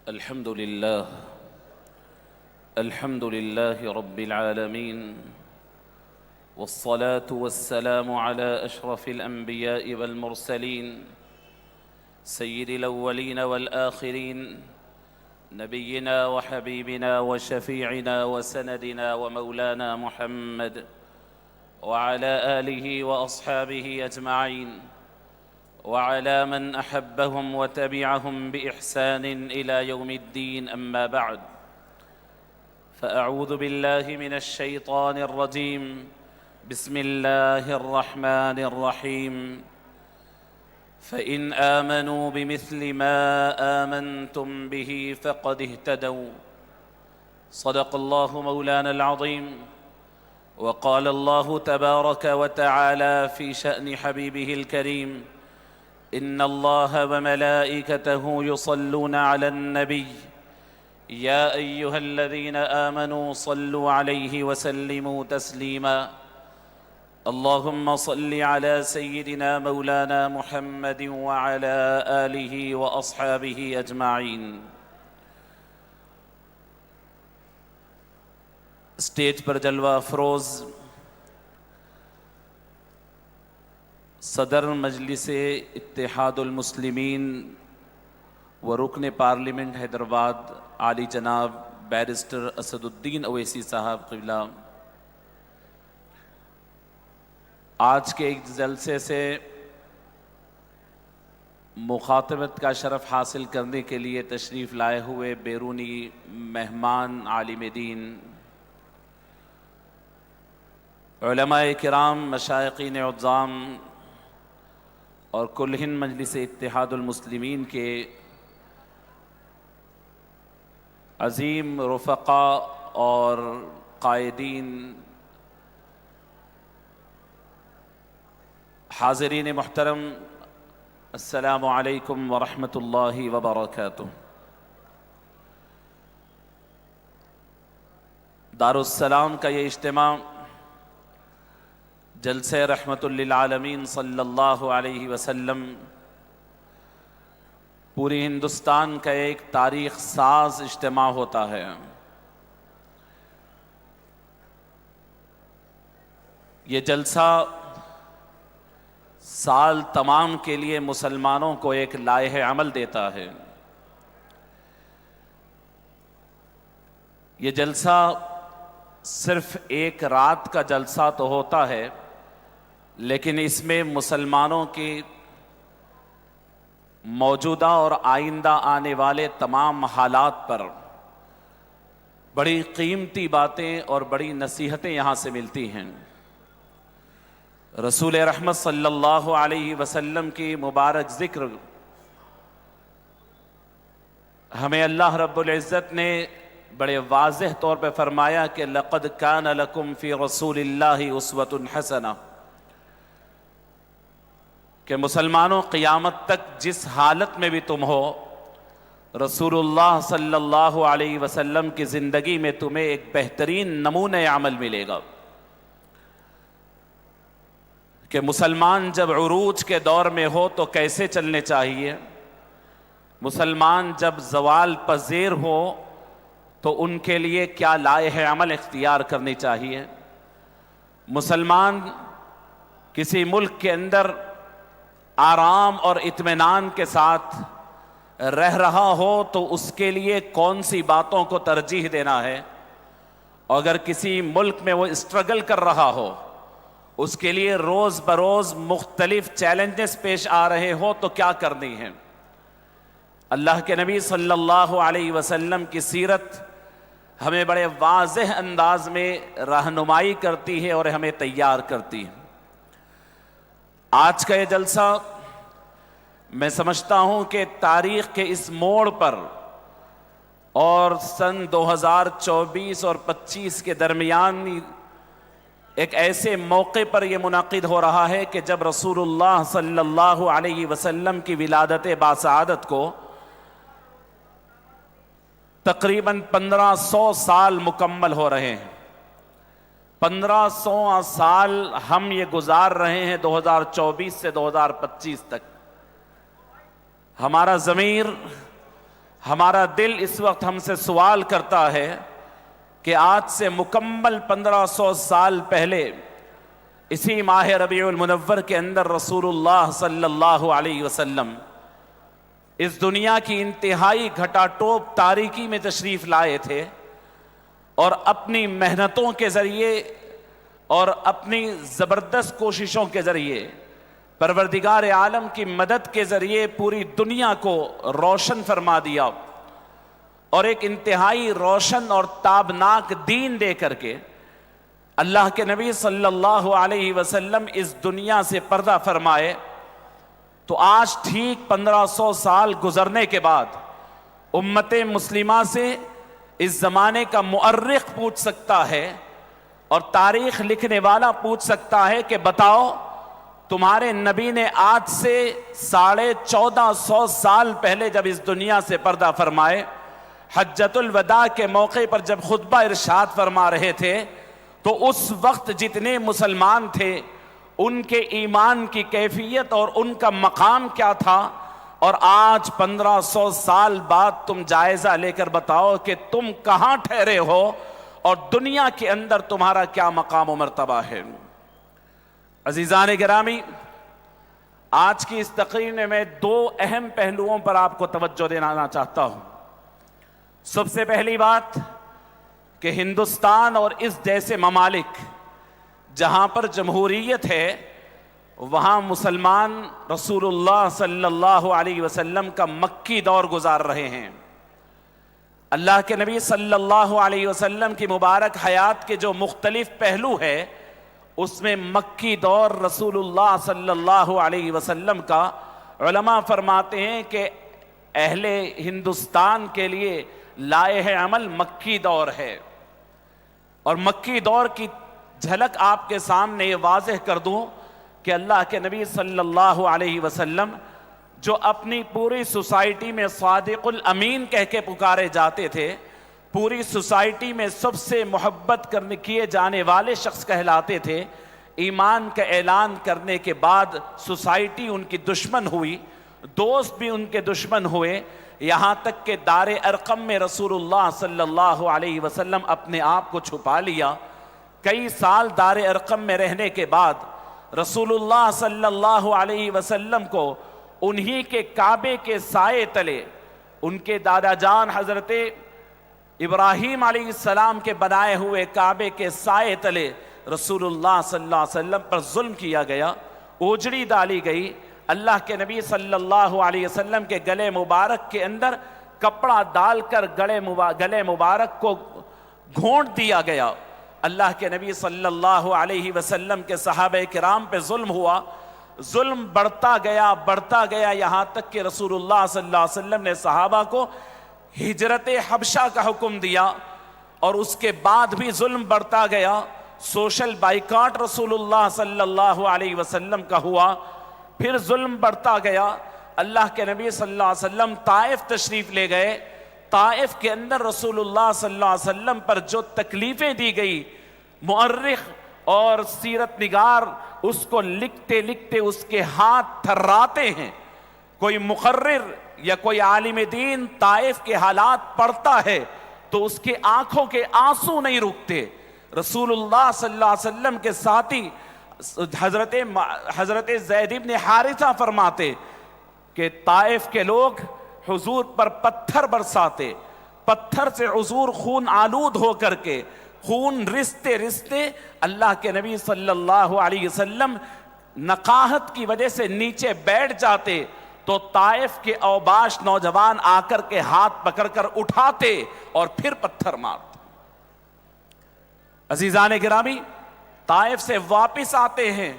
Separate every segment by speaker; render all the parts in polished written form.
Speaker 1: الحمد لله رب العالمين، والصلاة والسلام على أشرف الأنبياء والمرسلين سيد الأولين والآخرين، نبينا وحبيبنا وشفيعنا وسندنا ومولانا محمد وعلى آله وأصحابه أجمعين، وعلى من أحبهم وتبعهم بإحسان إلى يوم الدين. أما بعد، فأعوذ بالله من الشيطان الرجيم. بسم الله الرحمن الرحيم. فإن آمنوا بمثل ما آمنتم به فقد اهتدوا. صدق الله مولانا العظيم. وقال الله تبارك وتعالى في شأن حبيبه الكريم: إن الله وملائكته يصلون على النبي يا أيها الذين آمنوا صلوا عليه وسلموا تسليما. اللهم صل على سيدنا مولانا محمد وعلى آله وأصحابه أجمعين. اسٹیج پر جلوہ افروز صدر مجلس اتحاد المسلمین و رکن پارلیمنٹ حیدرآباد عالی جناب بیرسٹر اسد الدین اویسی صاحب قبلہ، آج کے ایک جلسے سے مخاطبت کا شرف حاصل کرنے کے لیے تشریف لائے ہوئے بیرونی مہمان، عالم دین، علماء کرام، مشائقین عظام اور کل ہند مجلس اتحاد المسلمین کے عظیم رفقاء اور قائدین، حاضرین محترم، السلام علیکم ورحمۃ اللہ وبرکاتہ. دارالسلام کا یہ اجتماع جلسہ رحمت للعالمین صلی اللہ علیہ وسلم پوری ہندوستان کا ایک تاریخ ساز اجتماع ہوتا ہے. یہ جلسہ سال تمام کے لیے مسلمانوں کو ایک لائحہ عمل دیتا ہے. یہ جلسہ صرف ایک رات کا جلسہ تو ہوتا ہے، لیکن اس میں مسلمانوں کی موجودہ اور آئندہ آنے والے تمام حالات پر بڑی قیمتی باتیں اور بڑی نصیحتیں یہاں سے ملتی ہیں. رسول رحمت صلی اللہ علیہ وسلم کی مبارک ذکر ہمیں اللہ رب العزت نے بڑے واضح طور پہ فرمایا کہ لَقَدْ كَانَ لَكُمْ فِي رَسُولِ اللَّهِ أُسْوَةٌ حَسَنَةٌ، کہ مسلمانوں قیامت تک جس حالت میں بھی تم ہو، رسول اللہ صلی اللہ علیہ وسلم کی زندگی میں تمہیں ایک بہترین نمونہ عمل ملے گا. کہ مسلمان جب عروج کے دور میں ہو تو کیسے چلنے چاہیے، مسلمان جب زوال پذیر ہو تو ان کے لیے کیا لائحہ عمل اختیار کرنی چاہیے. مسلمان کسی ملک کے اندر آرام اور اطمینان کے ساتھ رہ رہا ہو تو اس کے لیے کون سی باتوں کو ترجیح دینا ہے، اور اگر کسی ملک میں وہ اسٹرگل کر رہا ہو، اس کے لیے روز بروز مختلف چیلنجز پیش آ رہے ہو تو کیا کرنی ہے. اللہ کے نبی صلی اللہ علیہ وسلم کی سیرت ہمیں بڑے واضح انداز میں رہنمائی کرتی ہے اور ہمیں تیار کرتی ہے. آج کا یہ جلسہ میں سمجھتا ہوں کہ تاریخ کے اس موڑ پر اور سن 2024 اور 25 کے درمیان ایک ایسے موقع پر یہ منعقد ہو رہا ہے کہ جب رسول اللہ صلی اللہ علیہ وسلم کی ولادت باسعادت کو تقریباً 1500 سال مکمل ہو رہے ہیں. 1500 سال ہم یہ گزار رہے ہیں 2024 سے 2025 تک. ہمارا ضمیر ہمارا دل اس وقت ہم سے سوال کرتا ہے کہ آج سے مکمل 1500 سال پہلے اسی ماہ ربیع المنور کے اندر رسول اللہ صلی اللہ علیہ وسلم اس دنیا کی انتہائی گھٹا ٹوپ تاریکی میں تشریف لائے تھے، اور اپنی محنتوں کے ذریعے اور اپنی زبردست کوششوں کے ذریعے پروردگار عالم کی مدد کے ذریعے پوری دنیا کو روشن فرما دیا، اور ایک انتہائی روشن اور تابناک دین دے کر کے اللہ کے نبی صلی اللہ علیہ وسلم اس دنیا سے پردہ فرمائے۔ تو آج ٹھیک 1500 سال گزرنے کے بعد امت مسلمہ سے اس زمانے کا مؤرخ پوچھ سکتا ہے اور تاریخ لکھنے والا پوچھ سکتا ہے کہ بتاؤ تمہارے نبی نے آج سے 1450 سال پہلے جب اس دنیا سے پردہ فرمائے، حجۃ الوداع کے موقع پر جب خطبہ ارشاد فرما رہے تھے، تو اس وقت جتنے مسلمان تھے ان کے ایمان کی کیفیت اور ان کا مقام کیا تھا، اور آج 1500 سال بعد تم جائزہ لے کر بتاؤ کہ تم کہاں ٹھہرے ہو اور دنیا کے اندر تمہارا کیا مقام و مرتبہ ہے۔ عزیزان گرامی، آج کی اس تقریر میں دو اہم پہلوؤں پر آپ کو توجہ دینا چاہتا ہوں۔ سب سے پہلی بات کہ ہندوستان اور اس جیسے ممالک جہاں پر جمہوریت ہے، وہاں مسلمان رسول اللہ صلی اللہ علیہ وسلم کا مکی دور گزار رہے ہیں۔ اللہ کے نبی صلی اللہ علیہ وسلم کی مبارک حیات کے جو مختلف پہلو ہے، اس میں مکی دور رسول اللہ صلی اللہ علیہ وسلم کا علماء فرماتے ہیں کہ اہل ہندوستان کے لیے لائحہ عمل مکی دور ہے۔ اور مکی دور کی جھلک آپ کے سامنے یہ واضح کر دوں کہ اللہ کے نبی صلی اللہ علیہ وسلم جو اپنی پوری سوسائٹی میں صادق الامین کہہ کے پکارے جاتے تھے، پوری سوسائٹی میں سب سے محبت کیے جانے والے شخص کہلاتے تھے، ایمان کا اعلان کرنے کے بعد سوسائٹی ان کی دشمن ہوئی، دوست بھی ان کے دشمن ہوئے، یہاں تک کہ دار ارقم میں رسول اللہ صلی اللہ علیہ وسلم اپنے آپ کو چھپا لیا۔ کئی سال دار ارقم میں رہنے کے بعد رسول اللہ صلی اللہ علیہ وسلم کو انہی کے کعبے کے سائے تلے، ان کے دادا جان حضرت ابراہیم علیہ السلام کے بنائے ہوئے کعبے کے سائے تلے رسول اللہ صلی اللہ علیہ وسلم پر ظلم کیا گیا، اوجڑی ڈالی گئی۔ اللہ کے نبی صلی اللہ علیہ وسلم کے گلے مبارک کے اندر کپڑا ڈال کر گلے مبارک کو گھونٹ دیا گیا۔ اللہ کے نبی صلی اللہ علیہ وسلم کے صحابہ کرام پہ ظلم ہوا، ظلم بڑھتا گیا یہاں تک کہ رسول اللہ صلی اللہ علیہ وسلم نے صحابہ کو ہجرت حبشہ کا حکم دیا، اور اس کے بعد بھی ظلم بڑھتا گیا۔ سوشل بائیکاٹ رسول اللہ صلی اللہ علیہ وسلم کا ہوا، پھر ظلم بڑھتا گیا۔ اللہ کے نبی صلی اللہ علیہ وسلم طائف تشریف لے گئے، طائف کے اندر رسول اللہ صلی اللہ علیہ وسلم پر جو تکلیفیں دی گئی، مؤرخ اور سیرت نگار اس کو لکھتے لکھتے اس کے ہاتھ تھراتے ہیں۔ کوئی مقرر یا کوئی عالم دین طائف کے حالات پڑھتا ہے تو اس کے آنکھوں کے آنسو نہیں رکتے۔ رسول اللہ صلی اللہ علیہ وسلم کے ساتھی حضرت زید بن حارثہ فرماتے کہ طائف کے لوگ حضور پر پتھر برساتے، پتھر سے حضور خون آلود ہو کر کے خون رستے رستے اللہ کے نبی صلی اللہ علیہ وسلم نقاہت کی وجہ سے نیچے بیٹھ جاتے، تو طائف کے اوباش نوجوان آ کر کے ہاتھ پکڑ کر اٹھاتے اور پھر پتھر مارتے۔ عزیزان گرامی، طائف سے واپس آتے ہیں،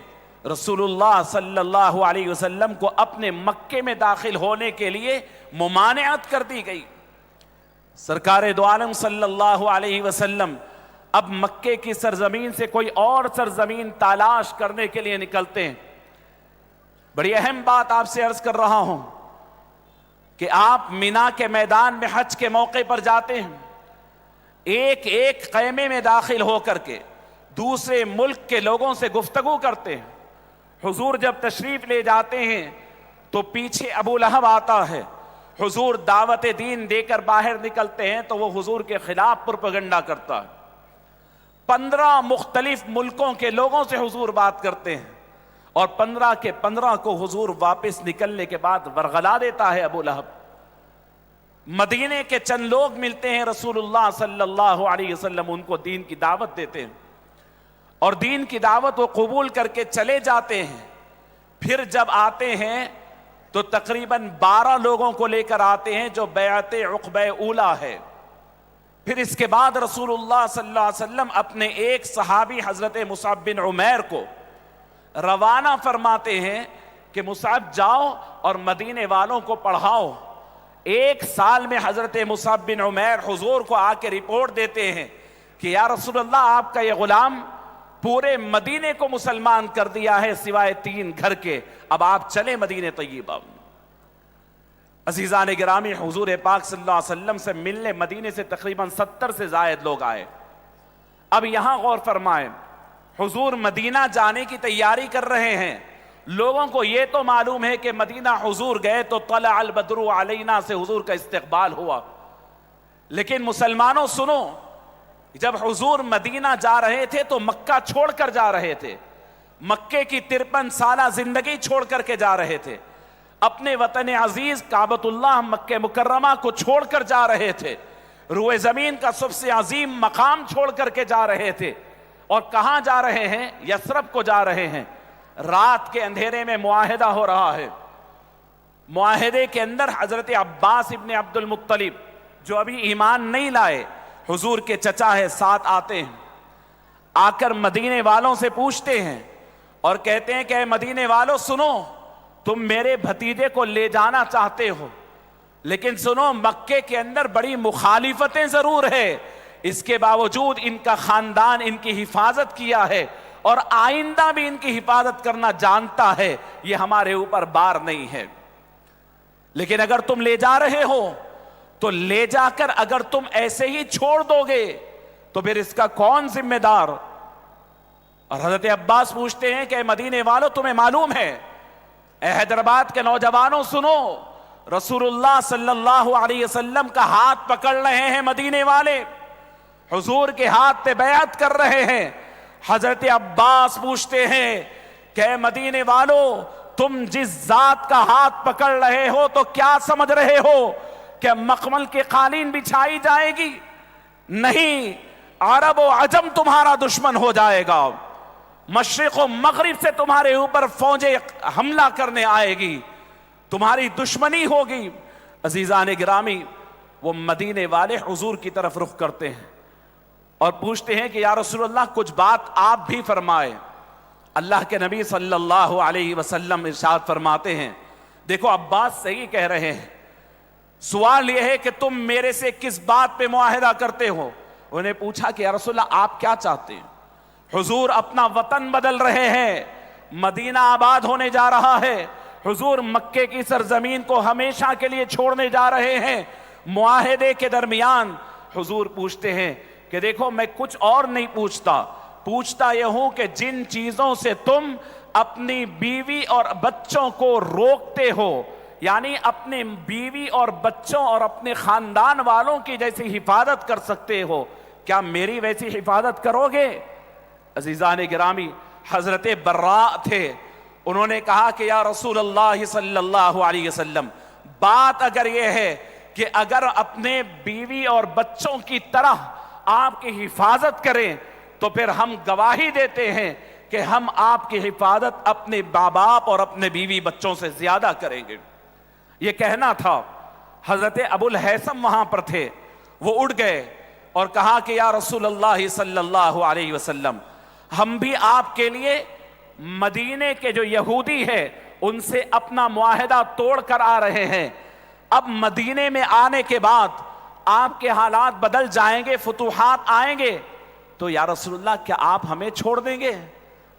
Speaker 1: رسول اللہ صلی اللہ علیہ وسلم کو اپنے مکے میں داخل ہونے کے لیے ممانعت کر دی گئی۔ سرکار دو عالم صلی اللہ علیہ وسلم اب مکے کی سرزمین سے کوئی اور سرزمین تلاش کرنے کے لیے نکلتے ہیں۔ بڑی اہم بات آپ سے عرض کر رہا ہوں کہ آپ مینا کے میدان میں حج کے موقع پر جاتے ہیں، ایک ایک خیمے میں داخل ہو کر کے دوسرے ملک کے لوگوں سے گفتگو کرتے ہیں۔ حضور جب تشریف لے جاتے ہیں تو پیچھے ابو لہب آتا ہے، حضور دعوت دین دے کر باہر نکلتے ہیں تو وہ حضور کے خلاف پروپیگنڈا کرتا ہے. 15 مختلف ملکوں کے لوگوں سے حضور بات کرتے ہیں اور 15 کے 15 کو حضور واپس نکلنے کے بعد ورغلا دیتا ہے ابو لہب. مدینے کے چند لوگ ملتے ہیں رسول اللہ صلی اللہ علیہ وسلم ان کو دین کی دعوت دیتے ہیں اور دین کی دعوت وہ قبول کر کے چلے جاتے ہیں. پھر جب آتے ہیں تو تقریباً 12 لوگوں کو لے کر آتے ہیں جو بیعت عقبہ اولیٰ ہے. پھر اس کے بعد رسول اللہ صلی اللہ علیہ وسلم اپنے ایک صحابی حضرت مصعب بن عمیر کو روانہ فرماتے ہیں کہ مصعب جاؤ اور مدینے والوں کو پڑھاؤ. 1 سال میں حضرت مصعب بن عمیر حضور کو آ کے رپورٹ دیتے ہیں کہ یا رسول اللہ آپ کا یہ غلام پورے مدینے کو مسلمان کر دیا ہے سوائے 3 گھر کے، اب آپ چلیں مدینہ طیبہ. عزیزان گرامی، حضور پاک صلی اللہ علیہ وسلم سے ملنے مدینے سے تقریباً 70 سے زائد لوگ آئے. اب یہاں غور فرمائیں، حضور مدینہ جانے کی تیاری کر رہے ہیں. لوگوں کو یہ تو معلوم ہے کہ مدینہ حضور گئے تو طلع البدر علینا سے حضور کا استقبال ہوا، لیکن مسلمانوں سنو، جب حضور مدینہ جا رہے تھے تو مکہ چھوڑ کر جا رہے تھے. مکے کی 53 سالہ زندگی چھوڑ کر کے جا رہے تھے. اپنے وطن عزیز کعبۃ اللہ مکہ مکرمہ کو چھوڑ کر جا رہے تھے. روئے زمین کا سب سے عظیم مقام چھوڑ کر کے جا رہے تھے. اور کہاں جا رہے ہیں؟ یثرب کو جا رہے ہیں. رات کے اندھیرے میں معاہدہ ہو رہا ہے. معاہدے کے اندر حضرت عباس ابن عبد المطلب جو ابھی ایمان نہیں لائے، حضور کے چچا ہے، ساتھ آتے ہیں. آ کر مدینے والوں سے پوچھتے ہیں اور کہتے ہیں کہ اے مدینے والوں سنو، تم میرے بھتیجے کو لے جانا چاہتے ہو، لیکن سنو مکے کے اندر بڑی مخالفتیں ضرور ہے، اس کے باوجود ان کا خاندان ان کی حفاظت کیا ہے اور آئندہ بھی ان کی حفاظت کرنا جانتا ہے، یہ ہمارے اوپر بار نہیں ہے. لیکن اگر تم لے جا رہے ہو تو لے جا کر اگر تم ایسے ہی چھوڑ دو گے تو پھر اس کا کون ذمہ دار؟ اور حضرت عباس پوچھتے ہیں کہ مدینے والوں تمہیں معلوم ہے، اے حیدرآباد کے نوجوانوں سنو، رسول اللہ صلی اللہ علیہ وسلم کا ہاتھ پکڑ رہے ہیں مدینے والے، حضور کے ہاتھ پہ بیعت کر رہے ہیں. حضرت عباس پوچھتے ہیں کہ اے مدینے والوں تم جس ذات کا ہاتھ پکڑ رہے ہو تو کیا سمجھ رہے ہو کہ مخمل کی قالین بچھائی جائے گی؟ نہیں، عرب و عجم تمہارا دشمن ہو جائے گا، مشرق و مغرب سے تمہارے اوپر فوجیں حملہ کرنے آئے گی، تمہاری دشمنی ہوگی. عزیزان گرامی، وہ مدینے والے حضور کی طرف رخ کرتے ہیں اور پوچھتے ہیں کہ یا رسول اللہ کچھ بات آپ بھی فرمائے. اللہ کے نبی صلی اللہ علیہ وسلم ارشاد فرماتے ہیں، دیکھو عباس صحیح کہہ رہے ہیں، سوال یہ ہے کہ تم میرے سے کس بات پہ معاہدہ کرتے ہو؟ انہیں پوچھا کہ یا رسول اللہ آپ کیا چاہتے ہیں؟ حضور اپنا وطن بدل رہے ہیں، مدینہ آباد ہونے جا رہا ہے، حضور مکے کی سرزمین کو ہمیشہ کے لیے چھوڑنے جا رہے ہیں. معاہدے کے درمیان حضور پوچھتے ہیں کہ دیکھو میں کچھ اور نہیں پوچھتا یہ ہوں کہ جن چیزوں سے تم اپنی بیوی اور بچوں کو روکتے ہو، یعنی اپنے بیوی اور بچوں اور اپنے خاندان والوں کی جیسی حفاظت کر سکتے ہو، کیا میری ویسی حفاظت کرو گے؟ عزیزان گرامی، حضرت براء تھے، انہوں نے کہا کہ یا رسول اللہ صلی اللہ علیہ وسلم، بات اگر یہ ہے کہ اگر اپنے بیوی اور بچوں کی طرح آپ کی حفاظت کریں تو پھر ہم گواہی دیتے ہیں کہ ہم آپ کی حفاظت اپنے ماں باپ اور اپنے بیوی بچوں سے زیادہ کریں گے. یہ کہنا تھا. حضرت ابو الہیثم وہاں پر تھے، وہ اڑ گئے اور کہا کہ یا رسول اللہ صلی اللہ علیہ وسلم، ہم بھی آپ کے لیے مدینے کے جو یہودی ہیں ان سے اپنا معاہدہ توڑ کر آ رہے ہیں. اب مدینے میں آنے کے بعد آپ کے حالات بدل جائیں گے، فتوحات آئیں گے، تو یا رسول اللہ کیا آپ ہمیں چھوڑ دیں گے؟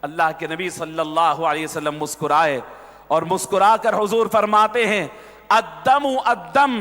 Speaker 1: اللہ کے نبی صلی اللہ علیہ وسلم مسکرائے اور مسکرا کر حضور فرماتے ہیں، الدم الدم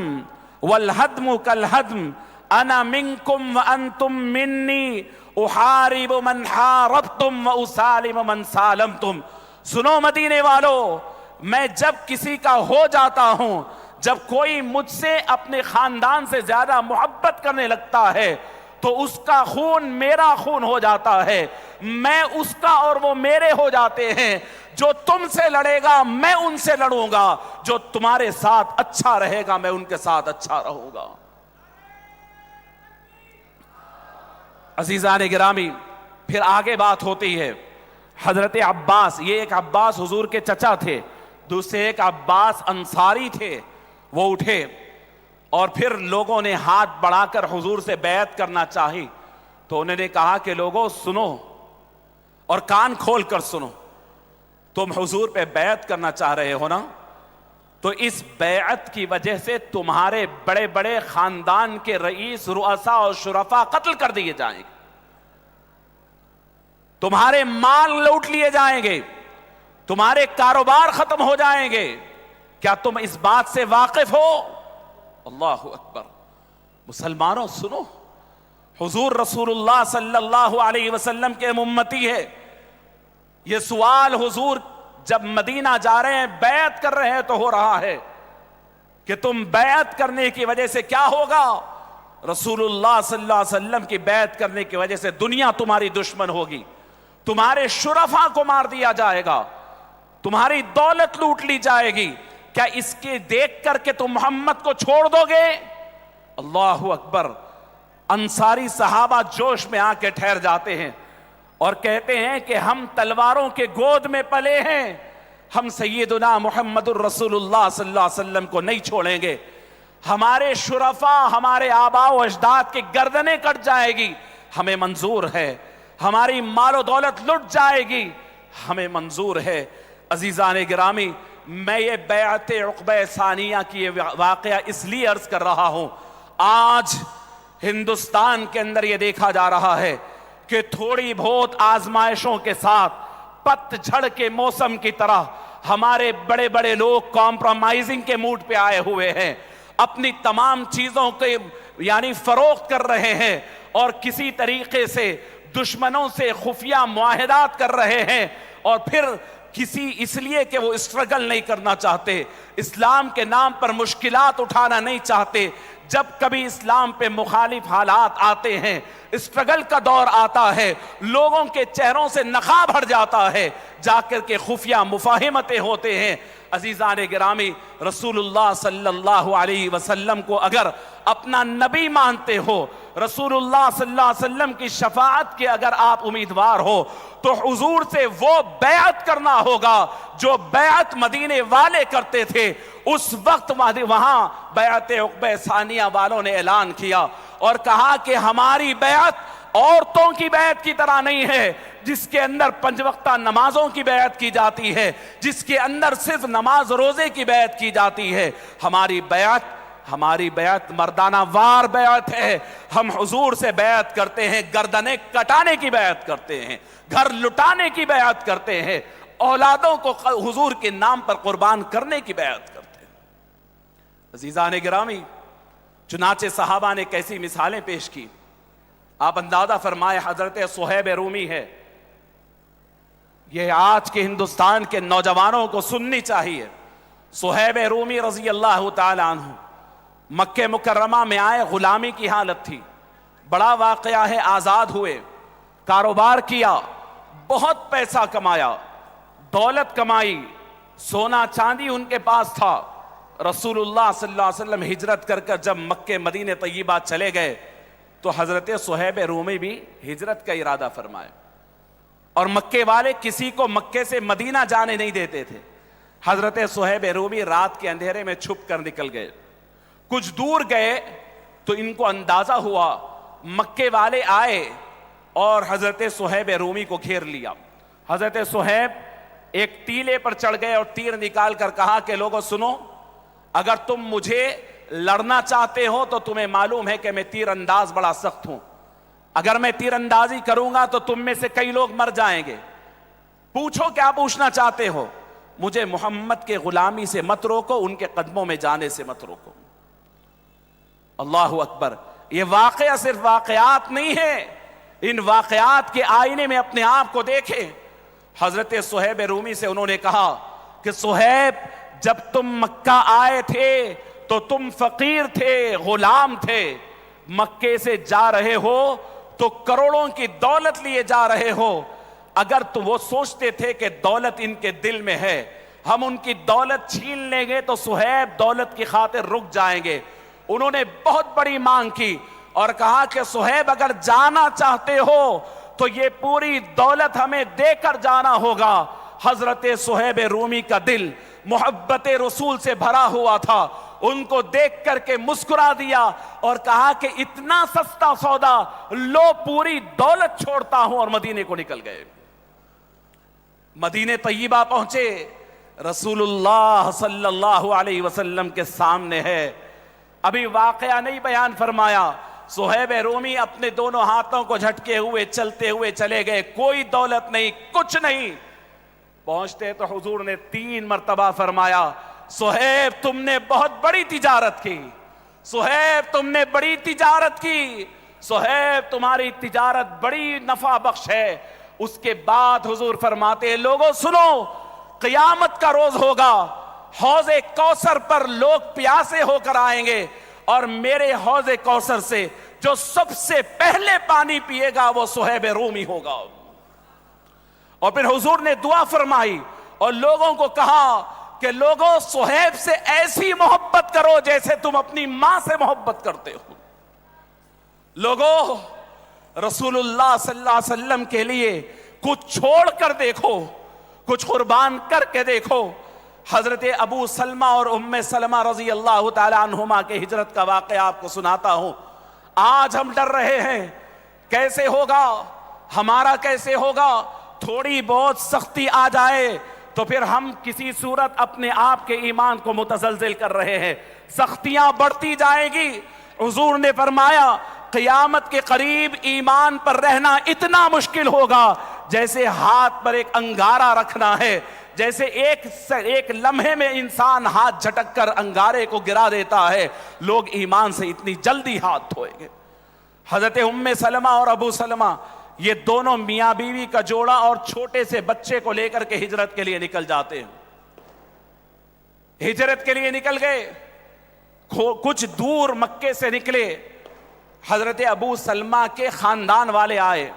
Speaker 1: والہدم کالہدم انا منکم وانتم منی احارب من حاربتم واسالم من سالمتم. سنو مدینے والو، میں جب کسی کا ہو جاتا ہوں، جب کوئی مجھ سے اپنے خاندان سے زیادہ محبت کرنے لگتا ہے تو اس کا خون میرا خون ہو جاتا ہے، میں اس کا اور وہ میرے ہو جاتے ہیں۔ جو تم سے لڑے گا میں ان سے لڑوں گا، جو تمہارے ساتھ اچھا رہے گا میں ان کے ساتھ اچھا رہوں گا۔ عزیزان گرامی، پھر آگے بات ہوتی ہے حضرت عباس، یہ ایک عباس حضور کے چچا تھے، دوسرے ایک عباس انصاری تھے، وہ اٹھے اور پھر لوگوں نے ہاتھ بڑھا کر حضور سے بیعت کرنا چاہی تو انہوں نے کہا کہ لوگوں سنو اور کان کھول کر سنو، تم حضور پہ بیعت کرنا چاہ رہے ہو نا، تو اس بیعت کی وجہ سے تمہارے بڑے بڑے خاندان کے رئیس، رؤساء اور شرفاء قتل کر دیے جائیں گے، تمہارے مال لوٹ لیے جائیں گے، تمہارے کاروبار ختم ہو جائیں گے، کیا تم اس بات سے واقف ہو؟ اللہ اکبر۔ مسلمانوں سنو، حضور رسول اللہ صلی اللہ علیہ وسلم کے امتی ہے، یہ سوال حضور جب مدینہ جا رہے ہیں بیعت کر رہے ہیں تو ہو رہا ہے کہ تم بیعت کرنے کی وجہ سے کیا ہوگا؟ رسول اللہ صلی اللہ علیہ وسلم کی بیعت کرنے کی وجہ سے دنیا تمہاری دشمن ہوگی، تمہارے شرفاء کو مار دیا جائے گا، تمہاری دولت لوٹ لی جائے گی، کیا اس کے دیکھ کر کے تم محمد کو چھوڑ دو گے؟ اللہ اکبر۔ انصاری صحابہ جوش میں آ کے ٹھہر جاتے ہیں اور کہتے ہیں کہ ہم تلواروں کے گود میں پلے ہیں، ہم سیدنا محمد الرسول اللہ صلی اللہ علیہ وسلم کو نہیں چھوڑیں گے، ہمارے شرفاء، ہمارے آباء و اجداد کی گردنیں کٹ جائے گی، ہمیں منظور ہے، ہماری مال و دولت لٹ جائے گی، ہمیں منظور ہے۔ عزیزان گرامی، میں یہ بیعت عقبہ ثانیہ کی واقعہ اس لیے عرض کر رہا ہوں، آج ہندوستان کے اندر یہ دیکھا جا رہا ہے کہ تھوڑی بہت آزمائشوں کے ساتھ پت جھڑ کے موسم کی طرح ہمارے بڑے بڑے لوگ کمپرومائزنگ کے موڈ پہ آئے ہوئے ہیں، اپنی تمام چیزوں کے یعنی فروخت کر رہے ہیں اور کسی طریقے سے دشمنوں سے خفیہ معاہدات کر رہے ہیں، اور پھر کسی اس لیے کہ وہ اسٹرگل نہیں کرنا چاہتے، اسلام کے نام پر مشکلات اٹھانا نہیں چاہتے۔ جب کبھی اسلام پہ مخالف حالات آتے ہیں، اسٹرگل کا دور آتا ہے، لوگوں کے چہروں سے نقاب ہٹ جاتا ہے، جا کر کے خفیہ مفاہمتیں ہوتے ہیں۔ عزیزان گرامی، رسول اللہ صلی اللہ علیہ وسلم کو اگر اپنا نبی مانتے ہو، رسول اللہ صلی اللہ علیہ وسلم کی شفاعت کے اگر آپ امیدوار ہو تو حضور سے وہ بیعت کرنا ہوگا جو بیعت مدینے والے کرتے تھے۔ اس وقت وہاں بیعت عقبہ ثانیہ والوں نے اعلان کیا اور کہا کہ ہماری بیعت عورتوں کی بیعت کی طرح نہیں ہے جس کے اندر 5 وقتہ نمازوں کی بیعت کی جاتی ہے، جس کے اندر صرف نماز روزے کی بیعت کی جاتی ہے۔ ہماری بیعت مردانہ وار بیعت ہے، ہم حضور سے بیعت کرتے ہیں، گردنیں کٹانے کی بیعت کرتے ہیں، گھر لٹانے کی بیعت کرتے ہیں، اولادوں کو حضور کے نام پر قربان کرنے کی بیعت کرتے ہیں۔ عزیزان گرامی، چنانچہ صحابہ نے کیسی مثالیں پیش کی، آپ اندازہ فرمائے حضرت صہیب رومی ہے، یہ آج کے ہندوستان کے نوجوانوں کو سننی چاہیے۔ صہیب رومی رضی اللہ تعالی عنہ مکہ مکرمہ میں آئے، غلامی کی حالت تھی، بڑا واقعہ ہے، آزاد ہوئے، کاروبار کیا، بہت پیسہ کمایا، دولت کمائی، سونا چاندی ان کے پاس تھا۔ رسول اللہ صلی اللہ علیہ وسلم ہجرت کر کر جب مکہ مدینہ طیبہ چلے گئے تو حضرت صہیب رومی بھی ہجرت کا ارادہ فرمائے، اور مکے والے کسی کو مکے سے مدینہ جانے نہیں دیتے تھے۔ حضرت صہیب رومی رات کے اندھیرے میں چھپ کر نکل گئے، کچھ دور گئے تو ان کو اندازہ ہوا، مکے والے آئے اور حضرت صہیب رومی کو گھیر لیا۔ حضرت صہیب ایک ٹیلے پر چڑھ گئے اور تیر نکال کر کہا کہ لوگوں سنو، اگر تم مجھے لڑنا چاہتے ہو تو تمہیں معلوم ہے کہ میں تیر انداز بڑا سخت ہوں، اگر میں تیر اندازی کروں گا تو تم میں سے کئی لوگ مر جائیں گے، پوچھو کیا پوچھنا چاہتے ہو، مجھے محمد کے غلامی سے مت روکو، ان کے قدموں میں جانے سے مت روکو۔ اللہ اکبر۔ یہ واقعہ صرف واقعات نہیں ہے، ان واقعات کے آئینے میں اپنے آپ کو دیکھیں۔ حضرت صہیب رومی سے انہوں نے کہا کہ صہیب، جب تم مکہ آئے تھے تو تم فقیر تھے، غلام تھے، مکے سے جا رہے ہو تو کروڑوں کی دولت لیے جا رہے ہو۔ اگر تو وہ سوچتے تھے کہ دولت ان کے دل میں ہے، ہم ان کی دولت چھین لیں گے تو صہیب دولت کی خاطر رک جائیں گے۔ انہوں نے بہت بڑی مانگ کی اور کہا کہ صہیب اگر جانا چاہتے ہو تو یہ پوری دولت ہمیں دے کر جانا ہوگا۔ حضرت صہیب رومی کا دل محبت رسول سے بھرا ہوا تھا، ان کو دیکھ کر کے مسکرا دیا اور کہا کہ اتنا سستا سودا، لو پوری دولت چھوڑتا ہوں، اور مدینے کو نکل گئے۔ مدینے طیبہ پہنچے، رسول اللہ صلی اللہ علیہ وسلم کے سامنے ہے، ابھی واقعہ نہیں بیان فرمایا۔ صہیب رومی اپنے دونوں ہاتھوں کو جھٹکے ہوئے چلتے ہوئے چلے گئے، کوئی دولت نہیں، کچھ نہیں۔ پہنچتے تو حضور نے 3 مرتبہ فرمایا، صہیب تم نے بہت بڑی تجارت کی، صہیب تم نے بڑی تجارت کی، صہیب تمہاری تجارت بڑی نفع بخش ہے۔ اس کے بعد حضور فرماتے ہیں، لوگوں سنو، قیامت کا روز ہوگا، حوض کوثر پر لوگ پیاسے ہو کر آئیں گے، اور میرے حوض کوثر سے جو سب سے پہلے پانی پیے گا وہ صہیب رومی ہوگا۔ اور پھر حضور نے دعا فرمائی اور لوگوں کو کہا کہ لوگوں صہیب سے ایسی محبت کرو جیسے تم اپنی ماں سے محبت کرتے ہو۔ لوگوں رسول اللہ صلی اللہ علیہ وسلم کے لیے کچھ چھوڑ کر دیکھو، کچھ قربان کر کے دیکھو۔ حضرت ابو سلمہ اور ام سلمہ رضی اللہ تعالی عنہما کے ہجرت کا واقعہ آپ کو سناتا ہوں۔ آج ہم ڈر رہے ہیں کیسے ہوگا، ہمارا کیسے ہوگا، تھوڑی بہت سختی آ جائے تو پھر ہم کسی صورت اپنے آپ کے ایمان کو متزلزل کر رہے ہیں، سختیاں بڑھتی جائیں گی۔ حضور نے فرمایا قیامت کے قریب ایمان پر رہنا اتنا مشکل ہوگا جیسے ہاتھ پر ایک انگارہ رکھنا ہے، جیسے ایک لمحے میں انسان ہاتھ جھٹک کر انگارے کو گرا دیتا ہے، لوگ ایمان سے اتنی جلدی ہاتھ دھوئیں گے۔ حضرت ام سلمہ اور ابو سلمہ یہ دونوں میاں بیوی کا جوڑا اور چھوٹے سے بچے کو لے کر کے ہجرت کے لیے نکل جاتے ہیں۔ ہجرت کے لیے نکل گئے، کچھ دور مکے سے نکلے، حضرت ابو سلمہ کے خاندان والے آئے،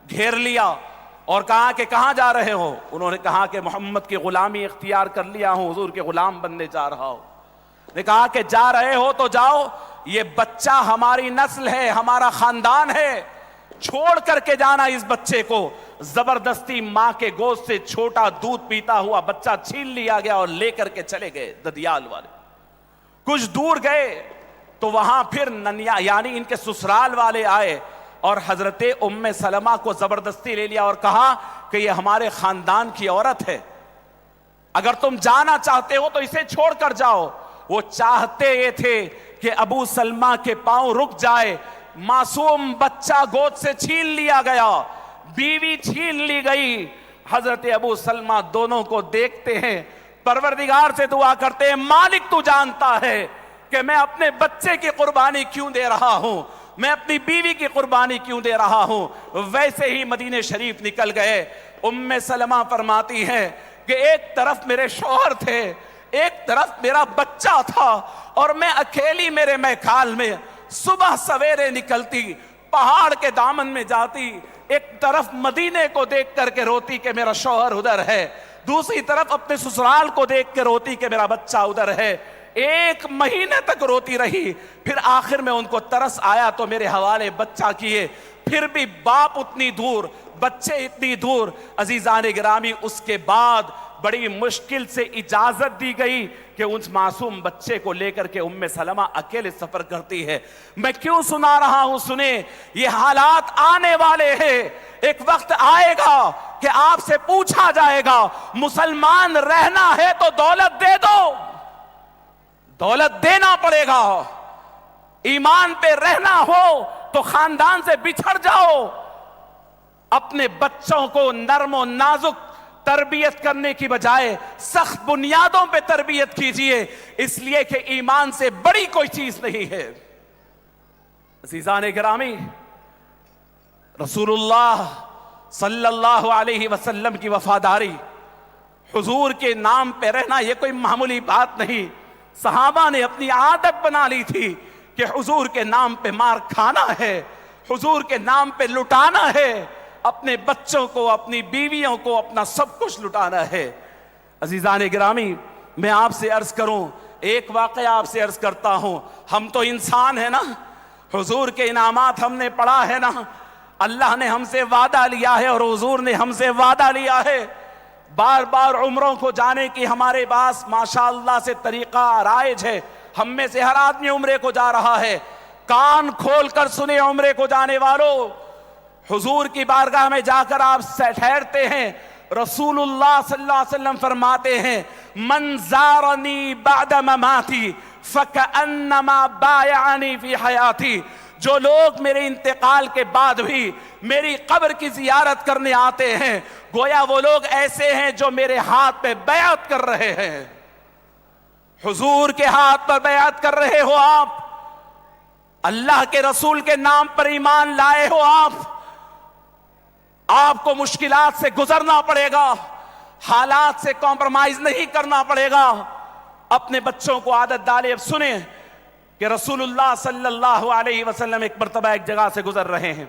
Speaker 1: گھیر لیا اور کہا کہ کہاں جا رہے ہو؟ انہوں نے کہا کہ محمد کی غلامی اختیار کر لیا ہوں، حضور کے غلام بننے جا رہا ہوں۔ نے کہا کہ جا رہے ہو تو جاؤ، یہ بچہ ہماری نسل ہے، ہمارا خاندان ہے، چھوڑ کر کے جانا اس بچے کو۔ زبردستی ماں کے گود سے چھوٹا دودھ پیتا ہوا بچہ چھین لیا گیا اور لے کر کے چلے گئے ددیال والے۔ کچھ دور گئے تو وہاں پھر ننیا یعنی ان کے سسرال والے آئے اور حضرت ام سلمہ کو زبردستی لے لیا اور کہا کہ یہ ہمارے خاندان کی عورت ہے، اگر تم جانا چاہتے ہو تو اسے چھوڑ کر جاؤ۔ وہ چاہتے یہ تھے کہ ابو سلمہ کے پاؤں رک جائے، معصوم بچہ گود سے چھین لیا گیا، بیوی چھین لی گئی۔ حضرت ابو سلمہ دونوں کو دیکھتے ہیں، پروردگار سے دعا کرتے ہیں، مالک تو جانتا ہے کہ میں اپنے بچے کی قربانی کیوں دے رہا ہوں، میں اپنی بیوی کی قربانی کیوں دے رہا ہوں۔ ویسے ہی مدینے شریف نکل گئے۔ ام سلمہ فرماتی ہیں کہ ایک طرف میرے شوہر تھے، ایک طرف میرا بچہ تھا، اور میں اکیلی میرے میکال میں صبح سویرے نکلتی، پہاڑ کے دامن میں جاتی، ایک طرف مدینے کو دیکھ کر کے روتی کہ میرا شوہر ادھر ہے، دوسری طرف اپنے سسرال کو دیکھ کے روتی کہ میرا بچہ ادھر ہے۔ 1 مہینے تک روتی رہی، پھر آخر میں ان کو ترس آیا تو میرے حوالے بچہ کیے۔ پھر بھی باپ اتنی دور، بچے اتنی دور۔ عزیزان گرامی، اس کے بعد بڑی مشکل سے اجازت دی گئی کہ اس معصوم بچے کو لے کر کے ام سلمہ اکیلے سفر کرتی ہے۔ میں کیوں سنا رہا ہوں؟ سنیں، یہ حالات آنے والے ہیں، ایک وقت آئے گا کہ آپ سے پوچھا جائے گا، مسلمان رہنا ہے تو دولت دے دو، دولت دینا پڑے گا، ایمان پہ رہنا ہو تو خاندان سے بچھڑ جاؤ۔ اپنے بچوں کو نرم و نازک تربیت کرنے کی بجائے سخت بنیادوں پہ تربیت کیجئے، اس لیے کہ ایمان سے بڑی کوئی چیز نہیں ہے۔ عزیزان گرامی، رسول اللہ صلی اللہ علیہ وسلم کی وفاداری، حضور کے نام پہ رہنا، یہ کوئی معمولی بات نہیں۔ صحابہ نے اپنی عادت بنا لی تھی کہ حضور کے نام پہ مار کھانا ہے، حضور کے نام پہ لٹانا ہے، اپنے بچوں کو، اپنی بیویوں کو، اپنا سب کچھ لٹانا ہے۔ عزیزان گرامی، میں آپ سے عرض کروں، ایک واقعہ آپ سے عرض کرتا ہوں، ہم تو انسان ہیں نا، حضور کے انعامات ہم نے پڑھا ہے نا، اللہ نے ہم سے وعدہ لیا ہے اور حضور نے ہم سے وعدہ لیا ہے، بار بار عمروں کو جانے کی ہمارے پاس ماشاءاللہ سے طریقہ رائج ہے، ہم میں سے ہر آدمی عمرے کو جا رہا ہے۔ کان کھول کر سنے عمرے کو جانے والوں، حضور کی بارگاہ میں جا کر آپ ٹھہرتے ہیں، رسول اللہ صلی اللہ علیہ وسلم فرماتے ہیں من زارنی بعد مماتی فکأنما بایعنی فی حیاتی، جو لوگ میرے انتقال کے بعد بھی میری قبر کی زیارت کرنے آتے ہیں، گویا وہ لوگ ایسے ہیں جو میرے ہاتھ پہ بیعت کر رہے ہیں۔ حضور کے ہاتھ پر بیعت کر رہے ہو آپ، اللہ کے رسول کے نام پر ایمان لائے ہو آپ کو مشکلات سے گزرنا پڑے گا، حالات سے کمپرومائز نہیں کرنا پڑے گا۔ اپنے بچوں کو عادت ڈالے۔ اب سنیں کہ رسول اللہ صلی اللہ علیہ وسلم ایک مرتبہ ایک جگہ سے گزر رہے ہیں،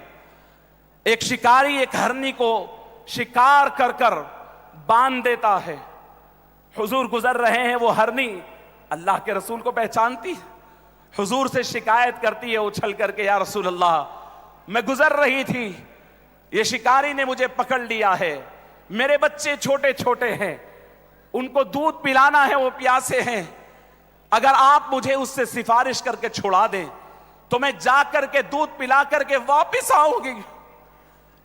Speaker 1: ایک شکاری ایک ہرنی کو شکار کر کر باندھ دیتا ہے، حضور گزر رہے ہیں، وہ ہرنی اللہ کے رسول کو پہچانتی، حضور سے شکایت کرتی ہے اچھل کر کے، یا رسول اللہ میں گزر رہی تھی، یہ شکاری نے مجھے پکڑ لیا ہے، میرے بچے چھوٹے چھوٹے ہیں، ان کو دودھ پلانا ہے، وہ پیاسے ہیں، اگر آپ مجھے اس سے سفارش کر کے چھڑا دیں تو میں جا کر کے دودھ پلا کر کے واپس آؤں گی۔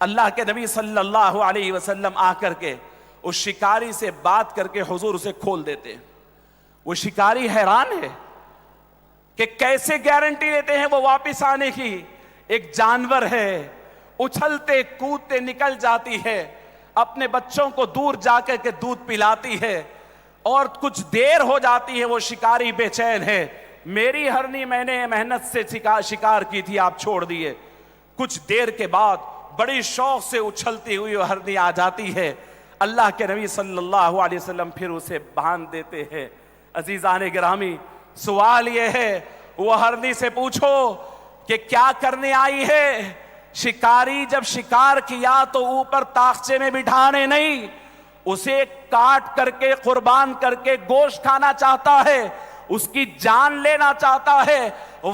Speaker 1: اللہ کے نبی صلی اللہ علیہ وسلم آ کر کے اس شکاری سے بات کر کے حضور اسے کھول دیتے ہیں۔ وہ شکاری حیران ہے کہ کیسے گارنٹی لیتے ہیں وہ واپس آنے کی، ایک جانور ہے، اچھلتے کودتے نکل جاتی ہے، اپنے بچوں کو دور جا کر کے دودھ پلاتی ہے، اور کچھ دیر ہو جاتی ہے، وہ شکاری بے چین ہے، میری ہرنی میں نے محنت سے شکار کی تھی، آپ چھوڑ دیے۔ کچھ دیر کے بعد بڑی شوق سے اچھلتی ہوئی وہ ہرنی آ جاتی ہے، اللہ کے نبی صلی اللہ علیہ وسلم پھر اسے باندھ دیتے ہیں۔ عزیزان گرامی، سوال یہ ہے، وہ ہرنی سے پوچھو کہ کیا کرنے آئی ہے؟ شکاری جب شکار کیا تو اوپر طاقچے میں بٹھانے نہیں، اسے کاٹ کر کے قربان کر کے گوشت کھانا چاہتا ہے، اس کی جان لینا چاہتا ہے،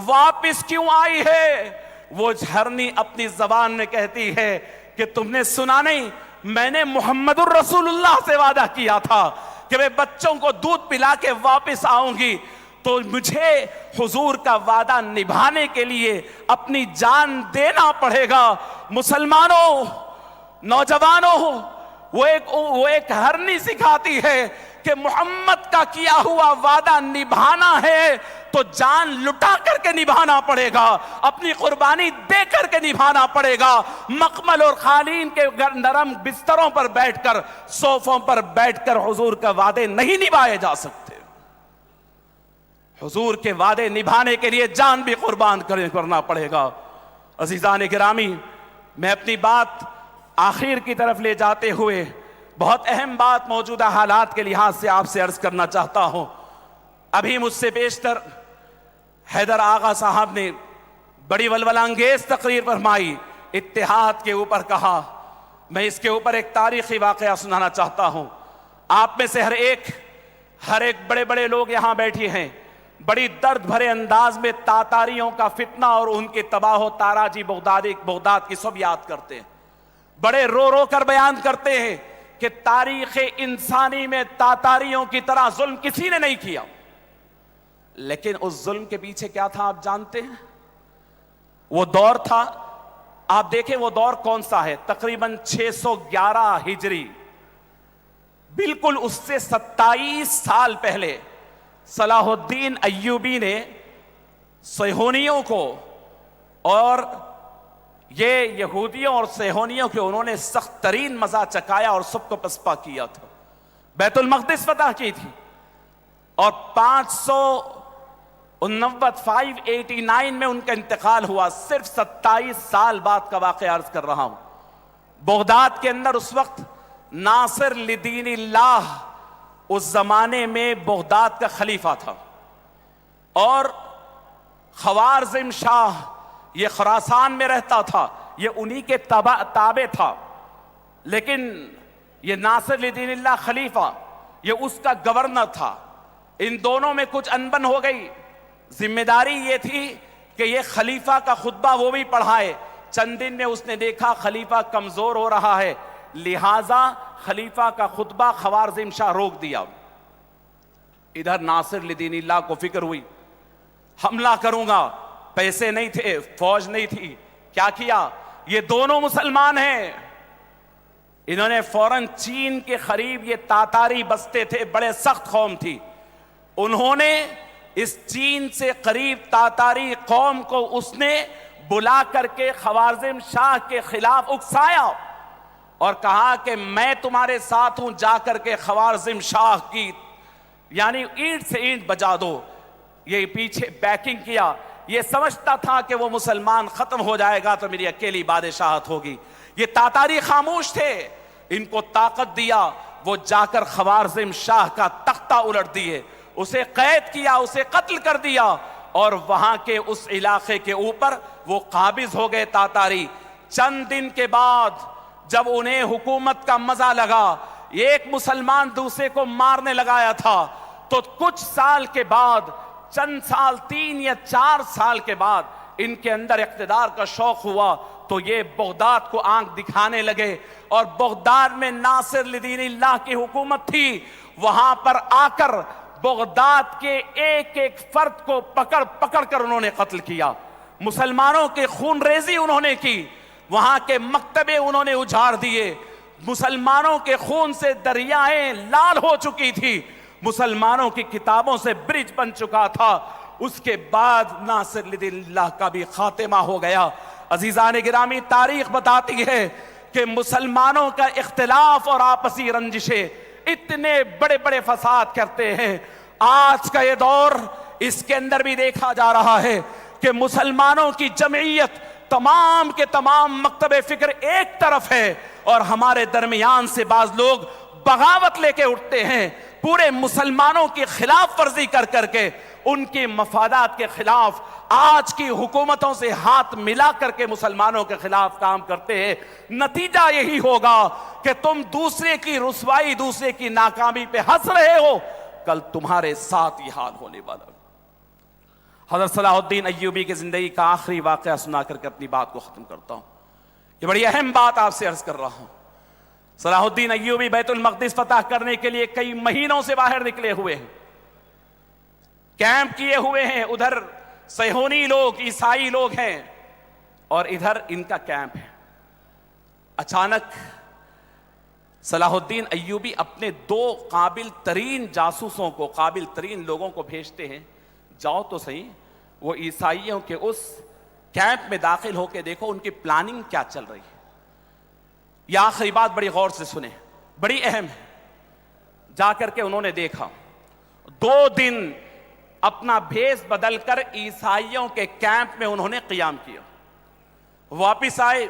Speaker 1: واپس کیوں آئی ہے؟ وہ ہرنی اپنی زبان میں کہتی ہے کہ تم نے سنا نہیں، میں نے محمد الرسول اللہ سے وعدہ کیا تھا کہ میں بچوں کو دودھ پلا کے واپس آؤں گی، تو مجھے حضور کا وعدہ نبھانے کے لیے اپنی جان دینا پڑے گا۔ مسلمانوں، نوجوانوں، وہ ایک ہرنی سکھاتی ہے کہ محمد کا کیا ہوا وعدہ نبھانا ہے تو جان لٹا کر کے نبھانا پڑے گا، اپنی قربانی دے کر کے نبھانا پڑے گا۔ مخمل اور قالین کے نرم بستروں پر بیٹھ کر، صوفوں پر بیٹھ کر حضور کا وعدے نہیں نبھائے جا سکتے۔ حضور کے وعدے نبھانے کے لیے جان بھی قربان کرنا پڑے گا۔ عزیزان گرامی، میں اپنی بات آخر کی طرف لے جاتے ہوئے بہت اہم بات موجودہ حالات کے لحاظ سے آپ سے عرض کرنا چاہتا ہوں۔ ابھی مجھ سے بیشتر حیدر آغا صاحب نے بڑی ولولہ انگیز تقریر فرمائی، اتحاد کے اوپر کہا، میں اس کے اوپر ایک تاریخی واقعہ سنانا چاہتا ہوں۔ آپ میں سے ہر ایک بڑے بڑے لوگ یہاں بیٹھے ہیں، بڑی درد بھرے انداز میں تاتاریوں کا فتنہ اور ان کے تباہ و تاراجی بغداد کی سب یاد کرتے ہیں، بڑے رو رو کر بیان کرتے ہیں کہ تاریخ انسانی میں تاتاریوں کی طرح ظلم کسی نے نہیں کیا۔ لیکن اس ظلم کے پیچھے کیا تھا آپ جانتے ہیں؟ وہ دور تھا، آپ دیکھیں وہ دور کون سا ہے، تقریباً 611 ہجری، بالکل اس سے 27 سال پہلے صلاح الدین ایوبی نے صہیونیوں کو اور یہ یہودیوں اور صہیونیوں کے انہوں نے سخت ترین مزہ چکایا اور سب کو پسپا کیا تھا، بیت المقدس فتح کی تھی، اور 589 میں ان کا انتقال ہوا۔ صرف 27 سال بعد کا واقعہ عرض کر رہا ہوں۔ بغداد کے اندر اس وقت ناصر لدین اللہ اس زمانے میں بغداد کا خلیفہ تھا، اور خوارزم شاہ یہ خراسان میں رہتا تھا، یہ انہی کے تابع تھا، لیکن یہ ناصر لدین اللہ خلیفہ یہ اس کا گورنر تھا۔ ان دونوں میں کچھ انبن ہو گئی۔ ذمہ داری یہ تھی کہ یہ خلیفہ کا خطبہ وہ بھی پڑھائے۔ چند دن میں اس نے دیکھا خلیفہ کمزور ہو رہا ہے، لہٰذا خلیفہ کا خطبہ خوارزم شاہ روک دیا۔ ادھر ناصر لدین اللہ کو فکر ہوئی، حملہ کروں گا، پیسے نہیں تھے، فوج نہیں تھی، کیا کیا؟ یہ دونوں مسلمان ہیں۔ انہوں نے فوراً چین کے قریب یہ تاتاری بستے تھے، بڑے سخت قوم تھی، انہوں نے اس چین سے قریب تاتاری قوم کو اس نے بلا کر کے خوارزم شاہ کے خلاف اکسایا اور کہا کہ میں تمہارے ساتھ ہوں، جا کر کے خوارزم شاہ کی یعنی اینٹ سے اینٹ بجا دو۔ یہ پیچھے بیکنگ کیا، یہ سمجھتا تھا کہ وہ مسلمان ختم ہو جائے گا تو میری اکیلی بادشاہت ہوگی۔ یہ تاتاری خاموش تھے، ان کو طاقت دیا، وہ جا کر خوارزم شاہ کا تختہ الٹ دیے، اسے قید کیا، اسے قتل کر دیا، اور وہاں کے اس علاقے کے اوپر وہ قابض ہو گئے تاتاری۔ چند دن کے بعد جب انہیں حکومت کا مزہ لگا، ایک مسلمان دوسرے کو مارنے لگایا تھا، تو کچھ سال کے بعد، چند سال 3 یا 4 سال کے بعد ان کے اندر اقتدار کا شوق ہوا تو یہ بغداد کو آنکھ دکھانے لگے، اور بغداد میں ناصر لدین اللہ کی حکومت تھی، وہاں پر آ کر بغداد کے ایک ایک فرد کو پکڑ پکڑ کر انہوں نے قتل کیا، مسلمانوں کے خون ریزی انہوں نے کی، وہاں کے مکتبے انہوں نے اجاڑ دیے، مسلمانوں کے خون سے دریائیں لال ہو چکی تھی، مسلمانوں کی کتابوں سے برج بن چکا تھا۔ اس کے بعد ناصر لدین اللہ کا بھی خاتمہ ہو گیا۔ عزیزان گرامی، تاریخ بتاتی ہے کہ مسلمانوں کا اختلاف اور آپسی رنجشیں اتنے بڑے بڑے فساد کرتے ہیں۔ آج کا یہ دور، اس کے اندر بھی دیکھا جا رہا ہے کہ مسلمانوں کی جمعیت، تمام کے تمام مکتب فکر ایک طرف ہے، اور ہمارے درمیان سے بعض لوگ بغاوت لے کے اٹھتے ہیں، پورے مسلمانوں کی خلاف ورزی کر کر کے، ان کے مفادات کے خلاف آج کی حکومتوں سے ہاتھ ملا کر کے مسلمانوں کے خلاف کام کرتے ہیں۔ نتیجہ یہی ہوگا کہ تم دوسرے کی رسوائی، دوسرے کی ناکامی پہ ہنس رہے ہو، کل تمہارے ساتھ یہ حال ہونے والا۔ حضرت صلاح الدین ایوبی کی زندگی کا آخری واقعہ سنا کر کے اپنی بات کو ختم کرتا ہوں۔ یہ بڑی اہم بات آپ سے عرض کر رہا ہوں۔ صلاح الدین ایوبی بیت المقدس فتح کرنے کے لیے کئی مہینوں سے باہر نکلے ہوئے ہیں، کیمپ کیے ہوئے ہیں، ادھر صہیونی لوگ، عیسائی لوگ ہیں، اور ادھر ان کا کیمپ ہے۔ اچانک صلاح الدین ایوبی اپنے 2 قابل ترین جاسوسوں کو، قابل ترین لوگوں کو بھیجتے ہیں، جاؤ تو صحیح وہ عیسائیوں کے اس کیمپ میں داخل ہو کے دیکھو ان کی پلاننگ کیا چل رہی ہے۔ یہ آخری بات بڑی غور سے سنیں، بڑی اہم ہے۔ جا کر کے انہوں نے دیکھا، 2 دن اپنا بھیس بدل کر عیسائیوں کے کیمپ میں انہوں نے قیام کیا، واپس آئے۔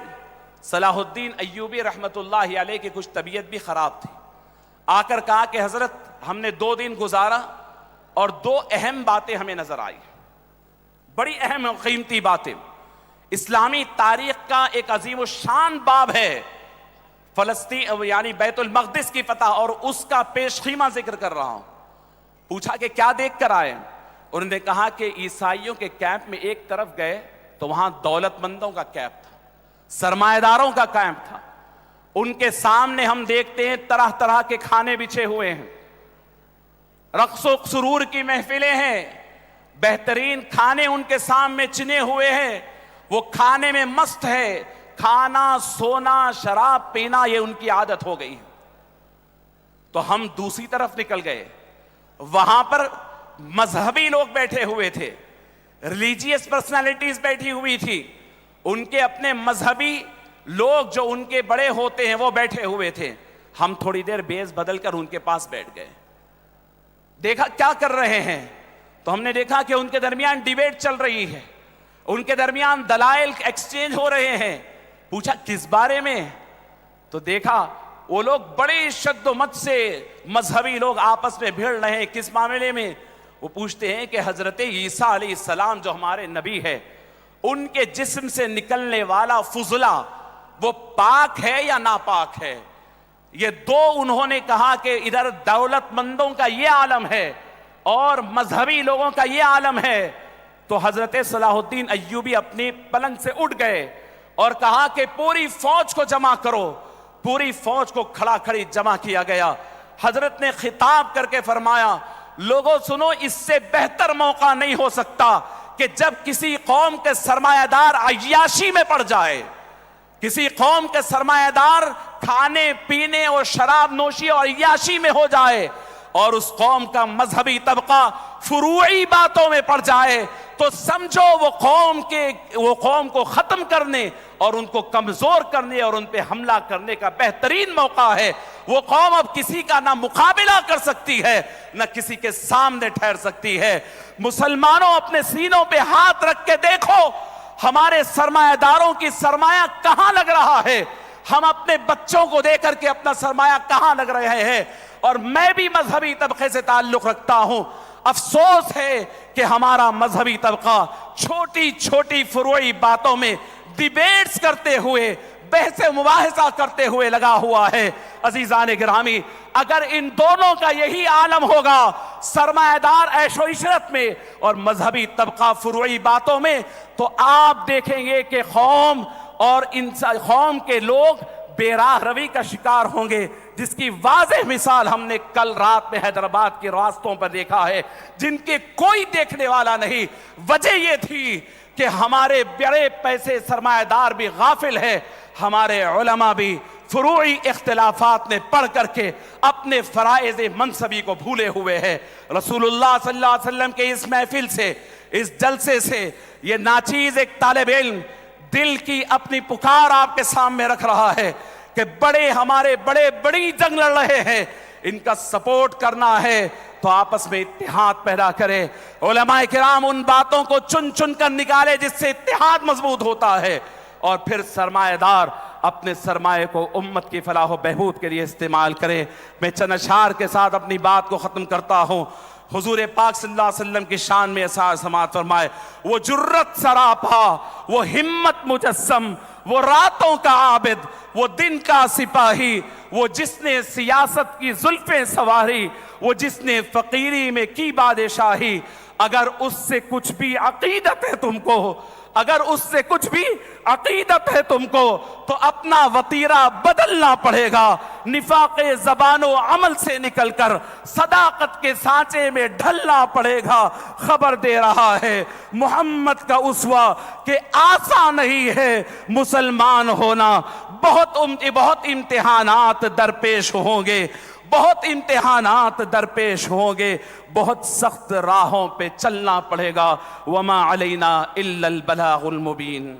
Speaker 1: صلاح الدین ایوبی رحمت اللہ علیہ کی کچھ طبیعت بھی خراب تھی، آ کر کہا کہ حضرت ہم نے 2 دن گزارا اور 2 اہم باتیں ہمیں نظر آئی، بڑی اہم اور قیمتی باتیں۔ اسلامی تاریخ کا ایک عظیم الشان باب ہے فلسطین یعنی بیت المقدس کی فتح، اور اس کا پیش خیمہ ذکر کر رہا ہوں۔ پوچھا کہ کیا دیکھ کر آئے؟ انہوں نے کہا کہ عیسائیوں کے کیمپ میں ایک طرف گئے تو وہاں دولت مندوں کا کیمپ تھا، سرمایہ داروں کا کیمپ تھا، ان کے سامنے ہم دیکھتے ہیں طرح طرح کے کھانے بچھے ہوئے ہیں، رقص و سرور کی محفلیں ہیں، بہترین کھانے ان کے سامنے چنے ہوئے ہیں، وہ کھانے میں مست ہے، کھانا سونا شراب پینا یہ ان کی عادت ہو گئی ہے۔ تو ہم دوسری طرف نکل گئے، وہاں پر مذہبی لوگ بیٹھے ہوئے تھے، ریلیجیس پرسنالٹیز بیٹھی ہوئی تھی، ان کے اپنے مذہبی لوگ جو ان کے بڑے ہوتے ہیں وہ بیٹھے ہوئے تھے۔ ہم تھوڑی دیر بیس بدل کر ان کے پاس بیٹھ گئے، دیکھا کیا کر رہے ہیں، تو ہم نے دیکھا کہ ان کے درمیان ڈیبیٹ چل رہی ہے، ان کے درمیان دلائل ایکسچینج ہو رہے ہیں۔ پوچھا کس بارے میں؟ تو دیکھا وہ لوگ بڑی شد و مت سے، مذہبی لوگ آپس میں بھیڑ رہے ہیں، کس معاملے میں؟ وہ پوچھتے ہیں کہ حضرت عیسیٰ علیہ السلام جو ہمارے نبی ہے، ان کے جسم سے نکلنے والا فضلہ وہ پاک ہے یا ناپاک ہے؟ یہ دو انہوں نے کہا کہ ادھر دولت مندوں کا یہ عالم ہے اور مذہبی لوگوں کا یہ عالم ہے. تو حضرت صلاح الدین ایوبی اپنے پلنگ سے اٹھ گئے اور کہا کہ پوری فوج کو جمع کرو. پوری فوج کو کھڑا کھڑی جمع کیا گیا. حضرت نے خطاب کر کے فرمایا، لوگوں سنو، اس سے بہتر موقع نہیں ہو سکتا کہ جب کسی قوم کے سرمایہ دار عیاشی میں پڑ جائے، کسی قوم کے سرمایہ دار کھانے پینے اور شراب نوشی اور عیاشی میں ہو جائے اور اس قوم کا مذہبی طبقہ فروعی باتوں میں پڑ جائے، تو سمجھو وہ قوم کو ختم کرنے اور ان کو کمزور کرنے اور ان پہ حملہ کرنے کا بہترین موقع ہے. وہ قوم اب کسی کا نہ مقابلہ کر سکتی ہے نہ کسی کے سامنے ٹھہر سکتی ہے. مسلمانوں، اپنے سینوں پہ ہاتھ رکھ کے دیکھو ہمارے سرمایہ داروں کی سرمایہ کہاں لگ رہا ہے. ہم اپنے بچوں کو دے کر کے اپنا سرمایہ کہاں لگ رہے ہیں. اور میں بھی مذہبی طبقے سے تعلق رکھتا ہوں. افسوس ہے کہ ہمارا مذہبی طبقہ چھوٹی چھوٹی فروعی باتوں میں ڈیبیٹس کرتے ہوئے، بحث مباحثہ کرتے ہوئے لگا ہوا ہے. عزیزان گرامی، اگر ان دونوں کا یہی عالم ہوگا، سرمایہ دار عیش و عشرت میں اور مذہبی طبقہ فروعی باتوں میں، تو آپ دیکھیں گے کہ قوم کے لوگ بے راہ روی کا شکار ہوں گے، جس کی واضح مثال ہم نے کل رات میں حیدرآباد کے راستوں پر دیکھا ہے، جن کے کوئی دیکھنے والا نہیں. وجہ یہ تھی کہ ہمارے بڑے پیسے سرمایہ دار بھی غافل ہے، ہمارے علماء بھی فروعی اختلافات میں پڑھ کر کے اپنے فرائض منصبی کو بھولے ہوئے ہیں. رسول اللہ صلی اللہ علیہ وسلم کے اس محفل سے، اس جلسے سے، یہ ناچیز ایک طالب علم دل کی اپنی پکار آپ کے سامنے رکھ رہا ہے کہ ہمارے بڑی جنگ لڑ رہے ہیں، ان کا سپورٹ کرنا ہے تو آپس میں اتحاد پیدا کرے. علماء کرام ان باتوں کو چن چن کر نکالے جس سے اتحاد مضبوط ہوتا ہے، اور پھر سرمایہ دار اپنے سرمایہ کو امت کی فلاح و بہبود کے لیے استعمال کرے. میں چند اشعار کے ساتھ اپنی بات کو ختم کرتا ہوں. حضور پاک صلی اللہ علیہ وسلم کی شان میں ایسا سماعت فرمائے، وہ جرت سراپا، وہ ہمت مجسم، وہ راتوں کا عابد، وہ دن کا سپاہی، وہ جس نے سیاست کی زلفیں سواری، وہ جس نے فقیری میں کی بادشاہی. اگر اس سے کچھ بھی عقیدت ہے تم کو، اگر اس سے کچھ بھی عقیدت ہے تم کو، تو اپنا وطیرہ بدلنا پڑے گا. نفاق زبان و عمل سے نکل کر صداقت کے سانچے میں ڈھلنا پڑے گا. خبر دے رہا ہے محمد کا اسوہ کہ آسان نہیں ہے مسلمان ہونا. بہت امتحانات درپیش ہوں گے، بہت امتحانات درپیش ہوں گے، بہت سخت راہوں پہ چلنا پڑے گا. وما علینا الا البلاغ المبین.